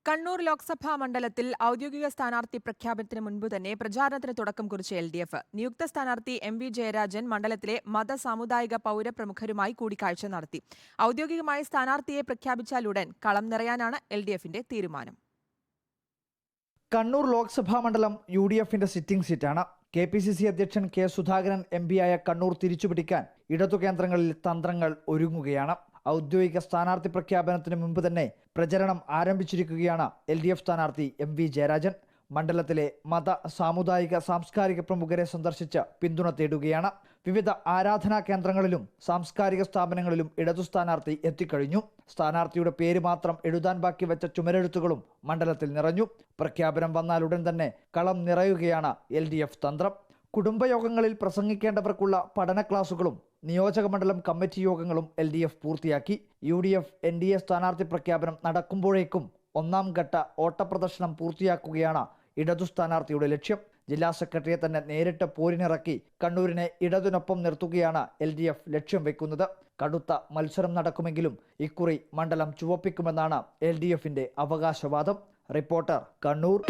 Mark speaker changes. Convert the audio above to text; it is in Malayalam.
Speaker 1: കണ്ണൂർ ലോക്സഭാ മണ്ഡലത്തിൽ ഔദ്യോഗിക സ്ഥാനാർത്ഥി പ്രഖ്യാപനത്തിന് മുൻപ് തന്നെ പ്രചാരണത്തിന് തുടക്കം കുറിച്ച LDF. നിയുക്ത സ്ഥാനാർത്ഥി MV ജയരാജൻ മണ്ഡലത്തിലെ സാമുദായിക പൗരപ്രമുഖരുമായി കൂടിക്കാഴ്ച നടത്തി. ഔദ്യോഗികമായി സ്ഥാനാർത്ഥിയെ പ്രഖ്യാപിച്ചാലുടൻ കളം നിറയാനാണ് LDFന്റെ തീരുമാനം.
Speaker 2: കണ്ണൂർ ലോക്സഭാ മണ്ഡലം UDFന്റെ സിറ്റിംഗ് സീറ്റാണ്. KPCC അധ്യക്ഷൻ K. സുധാകരൻ MP ആയ കണ്ണൂർ തിരിച്ചുപിടിക്കാൻ ഇടതു കേന്ദ്രങ്ങളിൽ തന്ത്രങ്ങൾ ഒരുങ്ങുകയാണ്. ഔദ്യോഗിക സ്ഥാനാർത്ഥി പ്രഖ്യാപനത്തിന് മുമ്പ് തന്നെ പ്രചരണം ആരംഭിച്ചിരിക്കുകയാണ് LDF സ്ഥാനാർത്ഥി MV ജയരാജൻ. മണ്ഡലത്തിലെ സാമുദായിക സാംസ്കാരിക പ്രമുഖരെ സന്ദർശിച്ച് പിന്തുണ തേടുകയാണ്. വിവിധ ആരാധനാ കേന്ദ്രങ്ങളിലും സാംസ്കാരിക സ്ഥാപനങ്ങളിലും ഇടതു സ്ഥാനാർത്ഥി എത്തിക്കഴിഞ്ഞു. സ്ഥാനാർത്ഥിയുടെ പേര് മാത്രം എഴുതാൻ ബാക്കി വെച്ച ചുമരെഴുത്തുകളും മണ്ഡലത്തിൽ നിറഞ്ഞു. പ്രഖ്യാപനം വന്നാലുടൻ തന്നെ കളം നിറയുകയാണ് LDF തന്ത്രം. കുടുംബയോഗങ്ങളിൽ പ്രസംഗിക്കേണ്ടവർക്കുള്ള പഠന ക്ലാസുകളും നിയോജക മണ്ഡലം കമ്മിറ്റി യോഗങ്ങളും LDF പൂർത്തിയാക്കി. UDF NDA സ്ഥാനാർത്ഥി പ്രഖ്യാപനം നടക്കുമ്പോഴേക്കും ഒന്നാം ഘട്ട ഓട്ടപ്രദർശനം പൂർത്തിയാക്കുകയാണ് ഇടതു സ്ഥാനാർത്ഥിയുടെ ലക്ഷ്യം. ജില്ലാ സെക്രട്ടറിയെ തന്നെ നേരിട്ട് പോരിനിറക്കി കണ്ണൂരിനെ ഇടതിനൊപ്പം നിർത്തുകയാണ് LDF ലക്ഷ്യം വെക്കുന്നത്. കടുത്ത മത്സരം നടക്കുമെങ്കിലും ഇക്കുറി മണ്ഡലം ചുവപ്പിക്കുമെന്നാണ് LDFന്റെ അവകാശവാദം. റിപ്പോർട്ടർ, കണ്ണൂർ.